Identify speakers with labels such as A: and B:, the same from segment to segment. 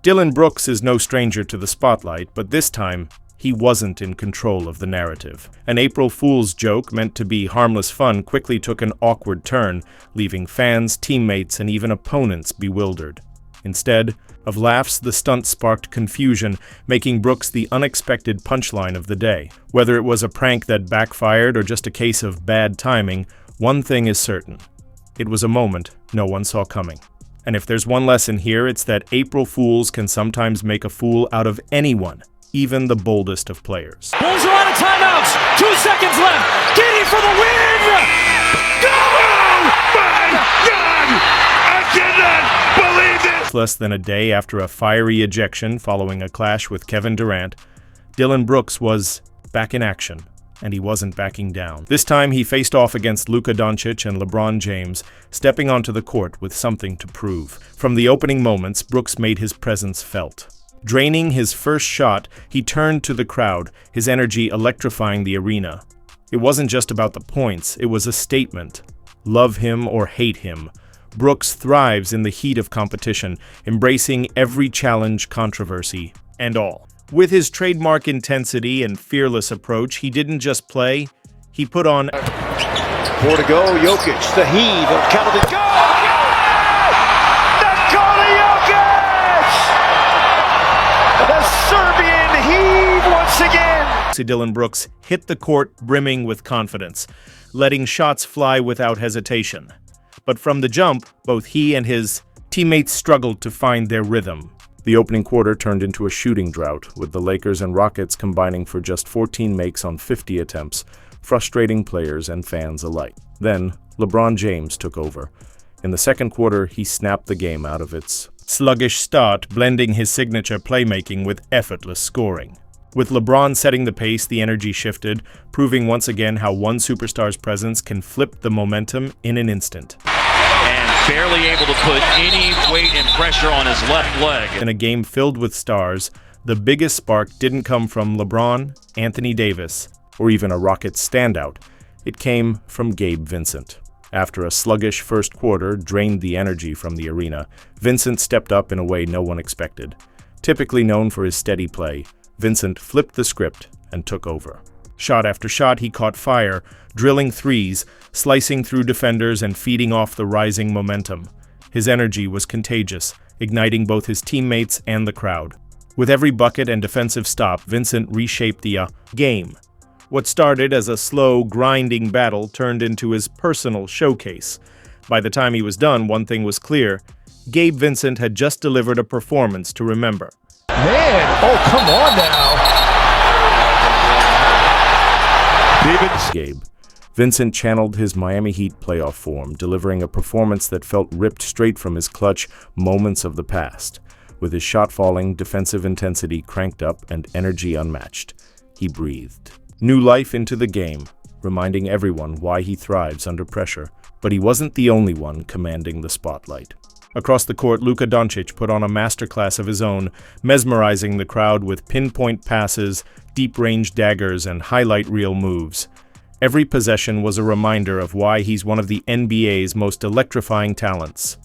A: Dillon Brooks is no stranger to the spotlight, but this time, he wasn't in control of the narrative. An April Fool's joke meant to be harmless fun quickly took an awkward turn, leaving fans, teammates, and even opponents bewildered. Instead of laughs, the stunt sparked confusion, making Brooks the unexpected punchline of the day. Whether it was a prank that backfired or just a case of bad timing, one thing is certain. It was a moment no one saw coming. And if there's one lesson here, it's that April Fools can sometimes make a fool out of anyone, even the boldest of players.
B: Bulls are out of timeouts. 2 seconds left. Giddy for the win!
C: Oh my God! I cannot believe it!
A: Less than a day after a fiery ejection following a clash with Kevin Durant, Dillon Brooks was back in action, and he wasn't backing down. This time he faced off against Luka Doncic and LeBron James, stepping onto the court with something to prove. From the opening moments, Brooks made his presence felt. Draining his first shot, he turned to the crowd, his energy electrifying the arena. It wasn't just about the points, it was a statement. Love him or hate him, Brooks thrives in the heat of competition, embracing every challenge, controversy, and all. With his trademark intensity and fearless approach, he didn't just play, he put on...
D: 4 to go, Jokic, the heave, counted it, go! Nikola Jokic! The Serbian heave once again!
A: Dillon Brooks hit the court brimming with confidence, letting shots fly without hesitation. But from the jump, both he and his teammates struggled to find their rhythm. The opening quarter turned into a shooting drought, with the Lakers and Rockets combining for just 14 makes on 50 attempts, frustrating players and fans alike. Then, LeBron James took over. In the second quarter, he snapped the game out of its sluggish start, blending his signature playmaking with effortless scoring. With LeBron setting the pace, the energy shifted, proving once again how one superstar's presence can flip the momentum in an instant.
B: And barely able to put any weight and pressure on his left leg.
A: In a game filled with stars, the biggest spark didn't come from LeBron, Anthony Davis, or even a Rockets standout. It came from Gabe Vincent. After a sluggish first quarter drained the energy from the arena, Vincent stepped up in a way no one expected. Typically known for his steady play, Vincent flipped the script and took over. Shot after shot, he caught fire, drilling threes, slicing through defenders and feeding off the rising momentum. His energy was contagious, igniting both his teammates and the crowd. With every bucket and defensive stop, Vincent reshaped the game. What started as a slow, grinding battle turned into his personal showcase. By the time he was done, one thing was clear. Gabe Vincent had just delivered a performance to remember.
D: Man, oh, come on now.
A: Gabe Vincent channeled his Miami Heat playoff form, delivering a performance that felt ripped straight from his clutch moments of the past. With his shot falling, defensive intensity cranked up, and energy unmatched, he breathed new life into the game, reminding everyone why he thrives under pressure. But he wasn't the only one commanding the spotlight. Across the court, Luka Doncic put on a masterclass of his own, mesmerizing the crowd with pinpoint passes, deep-range daggers, and highlight reel moves. Every possession was a reminder of why he's one of the NBA's most electrifying talents.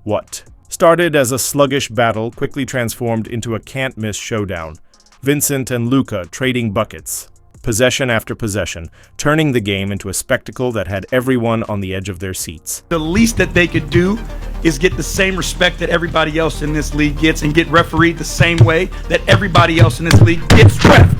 A: What started as a sluggish battle quickly transformed into a can't-miss showdown. Vincent and Luka trading buckets, possession after possession, turning the game into a spectacle that had everyone on the edge of their seats.
E: The least that they could do is get the same respect that everybody else in this league gets and get refereed the same way that everybody else in this league gets reffed.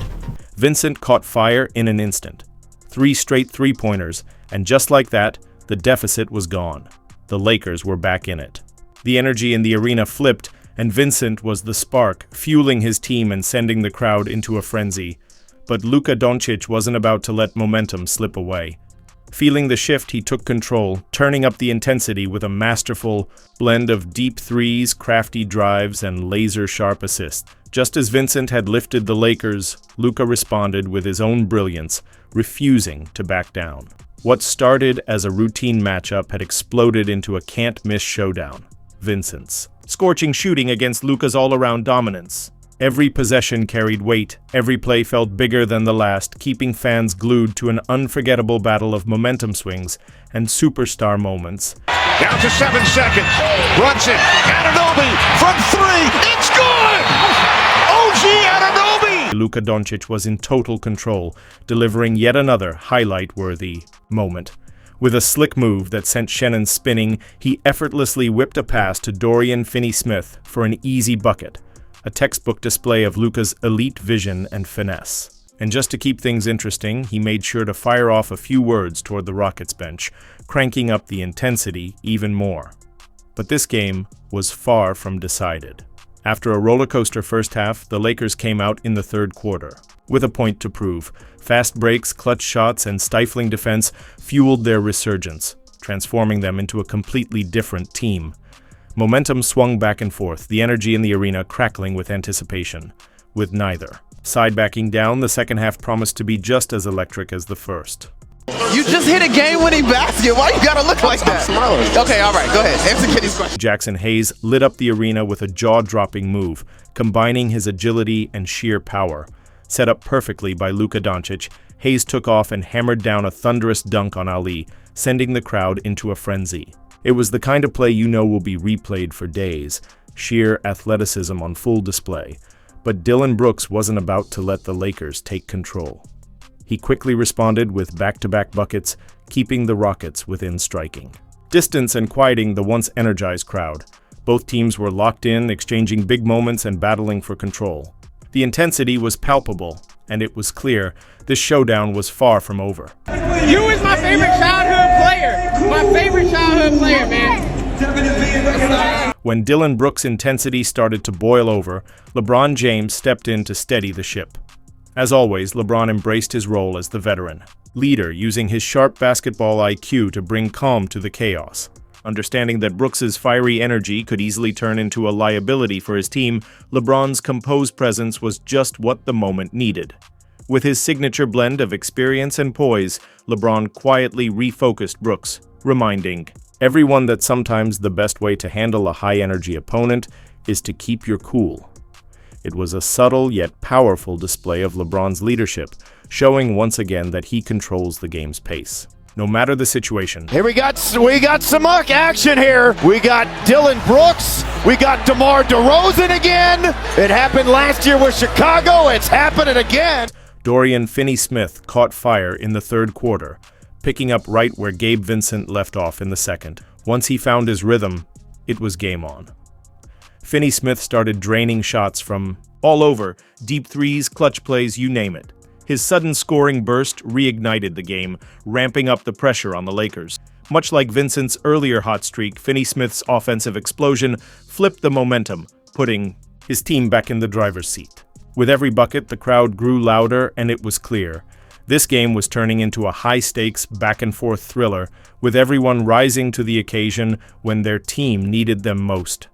A: Vincent caught fire in an instant. 3 straight three-pointers, and just like that, the deficit was gone. The Lakers were back in it. The energy in the arena flipped, and Vincent was the spark, fueling his team and sending the crowd into a frenzy. But Luka Doncic wasn't about to let momentum slip away. Feeling the shift, he took control, turning up the intensity with a masterful blend of deep threes, crafty drives, and laser-sharp assists. Just as Vincent had lifted the Lakers, Luka responded with his own brilliance, refusing to back down. What started as a routine matchup had exploded into a can't-miss showdown. Vincent's scorching shooting against Luka's all-around dominance. Every possession carried weight, every play felt bigger than the last, keeping fans glued to an unforgettable battle of momentum swings and superstar moments.
C: Down to 7 seconds. Brunson, Anunoby from 3. It's good!
A: Luka Doncic was in total control, delivering yet another highlight-worthy moment. With a slick move that sent Shannon spinning, he effortlessly whipped a pass to Dorian Finney-Smith for an easy bucket, a textbook display of Luka's elite vision and finesse. And just to keep things interesting, he made sure to fire off a few words toward the Rockets bench, cranking up the intensity even more. But this game was far from decided. After a roller coaster first half, the Lakers came out in the third quarter with a point to prove. Fast breaks, clutch shots, and stifling defense fueled their resurgence, transforming them into a completely different team. Momentum swung back and forth, the energy in the arena crackling with anticipation, with neither side backing down. The second half promised to be just as electric as the first.
F: You just hit a game-winning basket. Why you gotta look like that? I'm smiling. Okay, all right, go ahead. Answer Kitty's question.
A: Jackson Hayes lit up the arena with a jaw-dropping move, combining his agility and sheer power. Set up perfectly by Luka Doncic, Hayes took off and hammered down a thunderous dunk on Ali, sending the crowd into a frenzy. It was the kind of play you know will be replayed for days, sheer athleticism on full display. But Dillon Brooks wasn't about to let the Lakers take control. He quickly responded with back-to-back buckets, keeping the Rockets within striking distance and quieting the once energized crowd. Both teams were locked in, exchanging big moments and battling for control. The intensity was palpable, and it was clear this showdown was far from over.
G: You is my favorite childhood player. My favorite childhood player, man.
A: When Dillon Brooks' intensity started to boil over, LeBron James stepped in to steady the ship. As always, LeBron embraced his role as the veteran leader, using his sharp basketball IQ to bring calm to the chaos. Understanding that Brooks's fiery energy could easily turn into a liability for his team, LeBron's composed presence was just what the moment needed. With his signature blend of experience and poise, LeBron quietly refocused Brooks, reminding everyone that sometimes the best way to handle a high-energy opponent is to keep your cool. It was a subtle yet powerful display of LeBron's leadership, showing once again that he controls the game's pace, no matter the situation.
D: Here we got some muck action here. We got Dillon Brooks. We got DeMar DeRozan again. It happened last year with Chicago. It's happening again.
A: Dorian Finney-Smith caught fire in the third quarter, picking up right where Gabe Vincent left off in the second. Once he found his rhythm, it was game on. Finney-Smith started draining shots from all over, deep threes, clutch plays, you name it. His sudden scoring burst reignited the game, ramping up the pressure on the Lakers. Much like Vincent's earlier hot streak, Finney-Smith's offensive explosion flipped the momentum, putting his team back in the driver's seat. With every bucket, the crowd grew louder, and it was clear this game was turning into a high-stakes, back-and-forth thriller, with everyone rising to the occasion when their team needed them most.